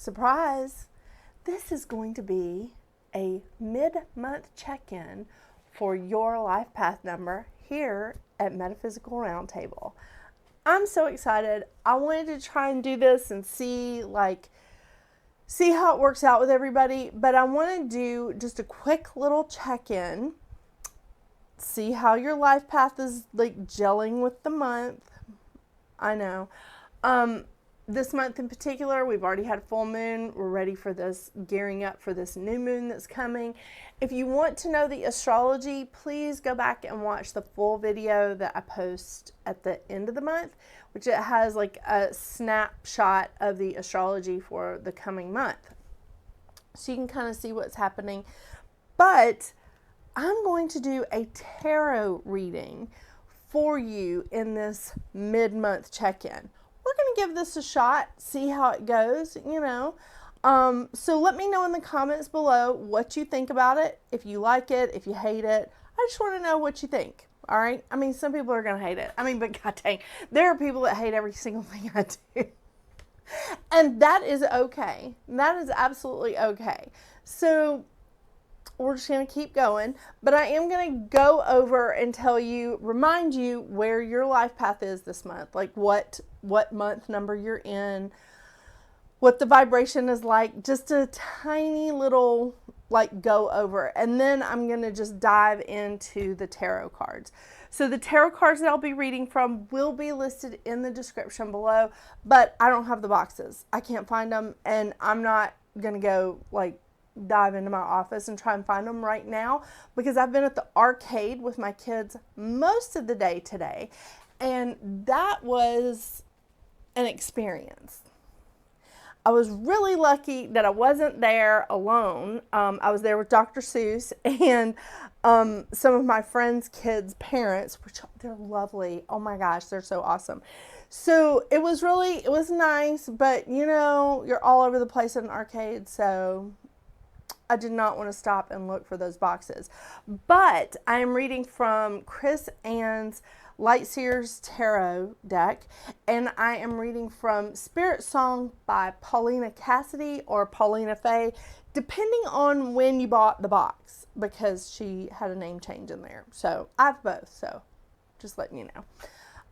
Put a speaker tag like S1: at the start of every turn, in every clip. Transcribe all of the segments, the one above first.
S1: surprise, this is going to be a mid-month check-in for your life path number here at Metaphysical Roundtable. I'm so excited. I wanted to try and do this and see how it works out with everybody, but I want to do just a quick little check-in, see how your life path is gelling with the month. I know. This month in particular, we've already had a full moon. We're ready for this, gearing up for this new moon that's coming. If you want to know the astrology, please go back and watch the full video that I post at the end of the month, which it has a snapshot of the astrology for the coming month. So you can kind of see what's happening. But I'm going to do a tarot reading for you in this mid-month check-in. We're going to give this a shot, see how it goes, So let me know in the comments below what you think about it, if you like it, if you hate it. I just want to know what you think, all right? I mean, some people are going to hate it. But god dang, there are people that hate every single thing I do. And that is okay. That is absolutely okay. So we're just going to keep going, but I am going to go over and remind you where your life path is this month, what month number you're in, what the vibration is like, just a tiny little go over, and then I'm going to just dive into the tarot cards. So the tarot cards that I'll be reading from will be listed in the description below, but I don't have the boxes. I can't find them, and I'm not going to go dive into my office and try and find them right now because I've been at the arcade with my kids most of the day today, and that was an experience. I was really lucky that I wasn't there alone. I was there with Dr. Seuss and some of my friends' kids' parents, which they're lovely. Oh my gosh, they're so awesome. So it was nice, but you're all over the place at an arcade, so I did not want to stop and look for those boxes. But I am reading from Chris Ann's Light Seer's Tarot deck, and I am reading from SpiritSong by Paulina Cassidy or Paulina Faye, depending on when you bought the box, because she had a name change in there. So I have both, so just letting you know.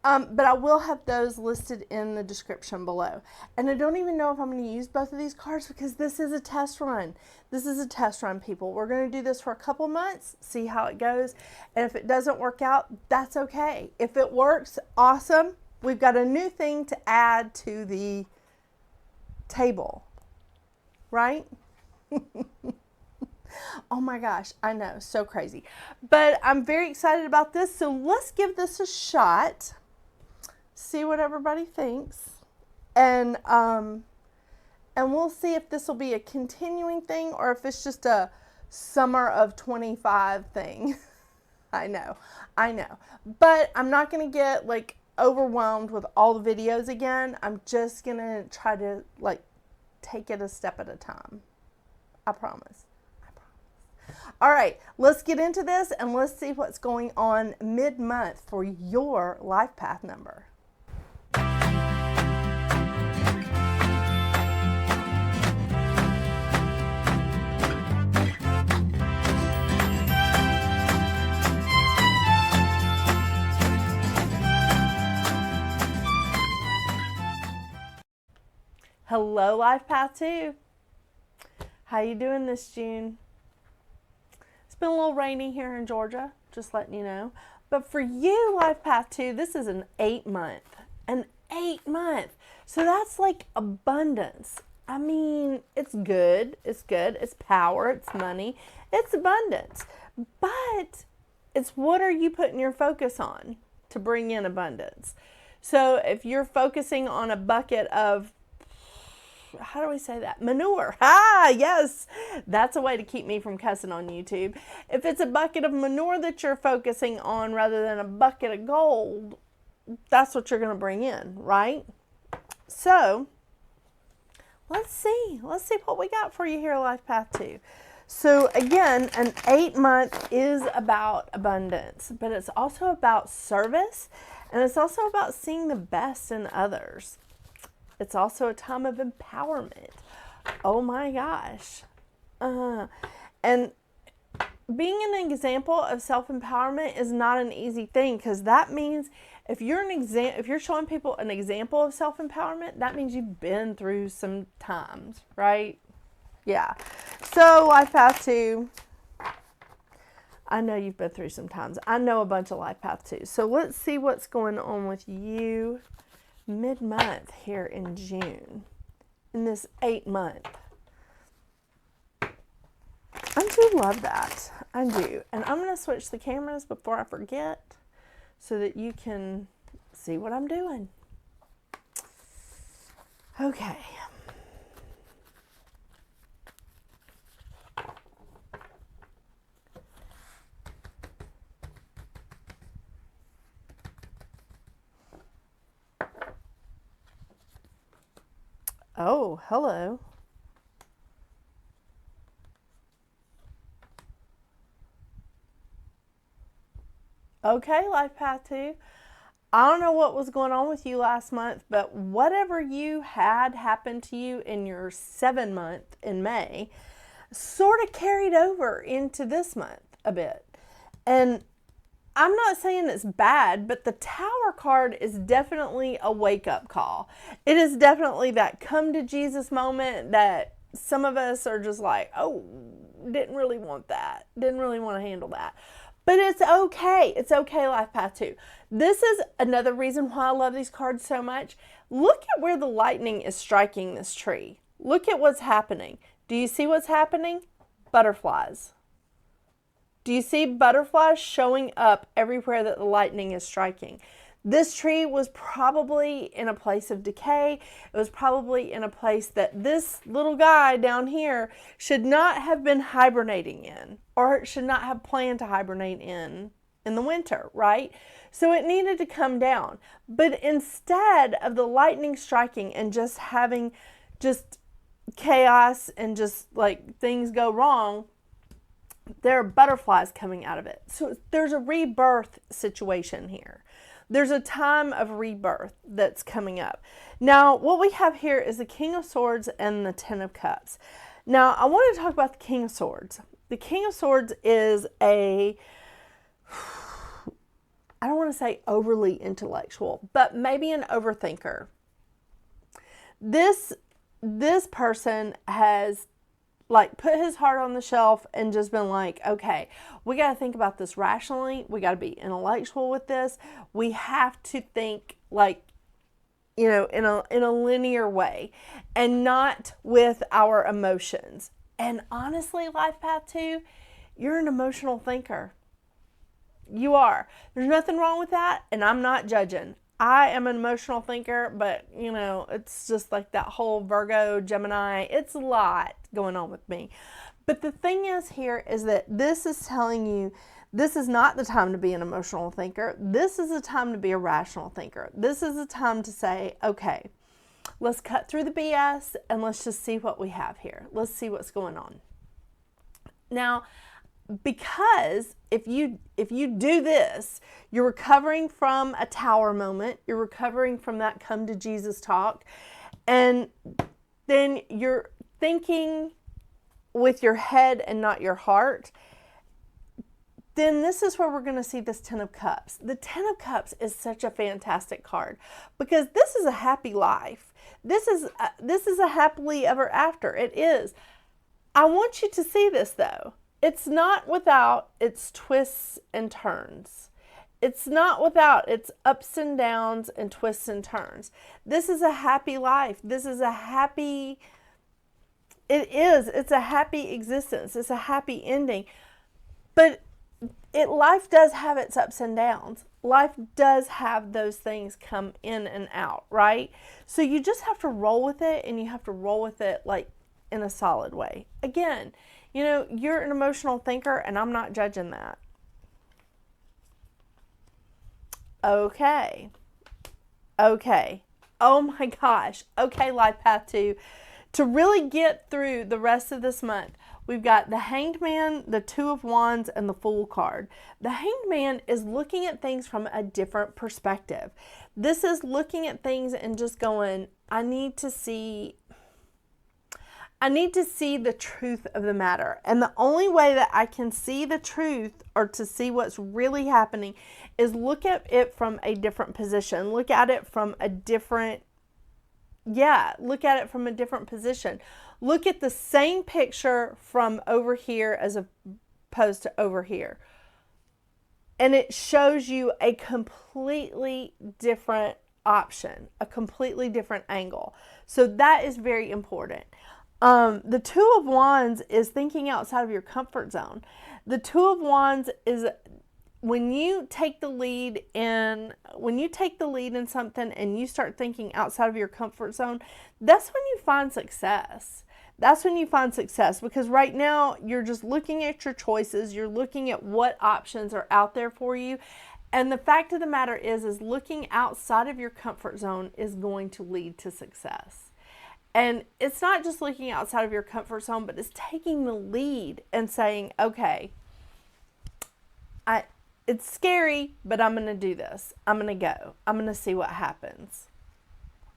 S1: But I will have those listed in the description below. And I don't even know if I'm going to use both of these cards because this is a test run. This is a test run, people. We're going to do this for a couple months, see how it goes. And if it doesn't work out, that's okay. If it works, awesome. We've got a new thing to add to the table, right? Oh my gosh, I know, so crazy. But I'm very excited about this, so let's give this a shot. See what everybody thinks, and we'll see if this will be a continuing thing or if it's just a summer of 25 thing. I know, but I'm not going to get overwhelmed with all the videos again. I'm just going to try to take it a step at a time. I promise. All right, let's get into this and let's see what's going on mid-month for your life path number. Hello, Life Path 2. How you doing this June? It's been a little rainy here in Georgia, just letting you know. But for you, Life Path 2, this is an 8-month. An 8-month. So that's abundance. I mean, it's good. It's good. It's power. It's money. It's abundance. But it's what are you putting your focus on to bring in abundance? So if you're focusing on a bucket of, how do we say that? Manure. Yes. That's a way to keep me from cussing on YouTube. If it's a bucket of manure that you're focusing on rather than a bucket of gold, that's what you're going to bring in, right? So let's see what we got for you here, Life Path 2. So again, an 8-month is about abundance, but it's also about service, and it's also about seeing the best in others. It's also a time of empowerment. Oh my gosh. And being an example of self-empowerment is not an easy thing, because that means if you're showing people an example of self-empowerment, that means you've been through some times, right? Yeah. So life path 2. I know you've been through some times. I know a bunch of life path 2. So let's see what's going on with you mid-month here in June, in this 8-month. I do love that. I do. And I'm going to switch the cameras before I forget so that you can see what I'm doing. Okay. Oh, hello. Okay, life path 2. I don't know what was going on with you last month, but whatever you had happen to you in your 7-month in May sort of carried over into this month a bit. And I'm not saying it's bad, but the Tower card is definitely a wake-up call. It is definitely that come to Jesus moment that some of us are just like, oh, didn't really want that. Didn't really want to handle that. But it's okay. It's okay, life path 2. This is another reason why I love these cards so much. Look at where the lightning is striking this tree. Look at what's happening. Do you see what's happening? Butterflies. Do you see butterflies showing up everywhere that the lightning is striking? This tree was probably in a place of decay. It was probably in a place that this little guy down here should not have been hibernating in, or should not have planned to hibernate in the winter, right? So it needed to come down. But instead of the lightning striking and just having just chaos and just like things go wrong, there are butterflies coming out of it. So there's a rebirth situation here. There's a time of rebirth that's coming up. Now, what we have here is the King of Swords and the Ten of Cups. Now, I want to talk about the King of Swords. The King of Swords is I don't want to say overly intellectual, but maybe an overthinker. This person has like put his heart on the shelf and just been like, okay, we got to think about this rationally. We got to be intellectual with this. We have to think like, you know, in a linear way and not with our emotions. And honestly, life path 2, you're an emotional thinker. You are. There's nothing wrong with that, and I'm not judging. I am an emotional thinker, but, you know, it's just like that whole Virgo, Gemini, it's a lot going on with me. But the thing is here is that this is telling you this is not the time to be an emotional thinker. This is the time to be a rational thinker. This is the time to say, okay, let's cut through the BS and let's just see what we have here. Let's see what's going on. Now, because if you do this, you're recovering from a Tower moment, you're recovering from that come to Jesus talk, and then you're thinking with your head and not your heart, then this is where we're going to see this Ten of Cups. The Ten of Cups is such a fantastic card because this is a happy life. This is a happily ever after. It is. I want you to see this though. It's not without its twists and turns. It's not without its ups and downs and twists and turns. This is a happy life. This is a happy, it's a happy existence. It's a happy ending. But life does have its ups and downs. Life does have those things come in and out, right? So you just have to roll with it, and you have to roll with it like in a solid way. Again, you know, you're an emotional thinker, and I'm not judging that. Okay. Oh my gosh. Okay, life path 2. To really get through the rest of this month, we've got the Hanged Man, the Two of Wands, and the Fool card. The Hanged Man is looking at things from a different perspective. This is looking at things and just going, I need to see I need to see the truth of the matter. And the only way that I can see the truth or to see what's really happening is look at it from a different position. Look at it from a different, look at it from a different position. Look at the same picture from over here as opposed to over here. And it shows you a completely different option, a completely different angle. So that is very important. The Two of Wands is thinking outside of your comfort zone. The Two of Wands is when you take the lead in something and you start thinking outside of your comfort zone, that's when you find success. That's when you find success, because right now you're just looking at your choices. You're looking at what options are out there for you. And the fact of the matter is looking outside of your comfort zone is going to lead to success. And it's not just looking outside of your comfort zone, but it's taking the lead and saying, okay, it's scary, but I'm going to do this. I'm going to go. I'm going to see what happens.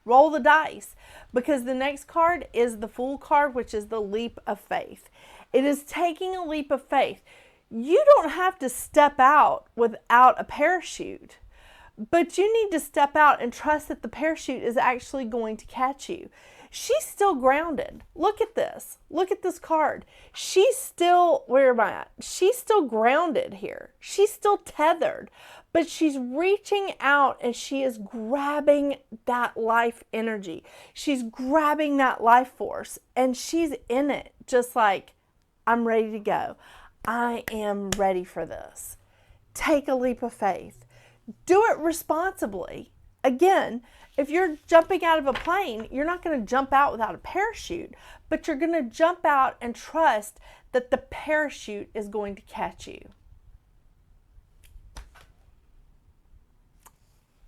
S1: Roll the dice, because the next card is the Fool card, which is the leap of faith. It is taking a leap of faith. You don't have to step out without a parachute, but you need to step out and trust that the parachute is actually going to catch you. She's still grounded. Look at this. Look at this card. She's still, where am I at? She's still grounded here. She's still tethered, but she's reaching out and she is grabbing that life energy. She's grabbing that life force and she's in it, just like, I'm ready to go. I am ready for this. Take a leap of faith. Do it responsibly. Again, if you're jumping out of a plane, you're not going to jump out without a parachute, but you're going to jump out and trust that the parachute is going to catch you.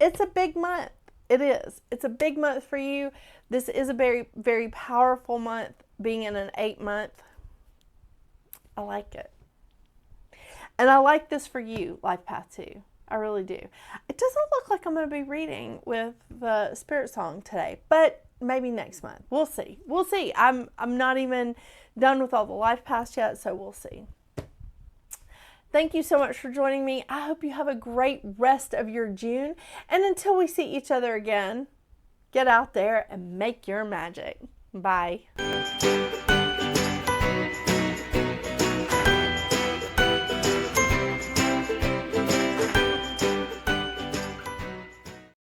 S1: It's a big month. It is. It's a big month for you. This is a very, very powerful month, being in an 8-month. I like it. And I like this for you, Life Path 2. I really do. It doesn't look like I'm going to be reading with the SpiritSong today, but maybe next month. We'll see. We'll see. I'm not even done with all the life paths yet, so we'll see. Thank you so much for joining me. I hope you have a great rest of your June. And until we see each other again, get out there and make your magic. Bye.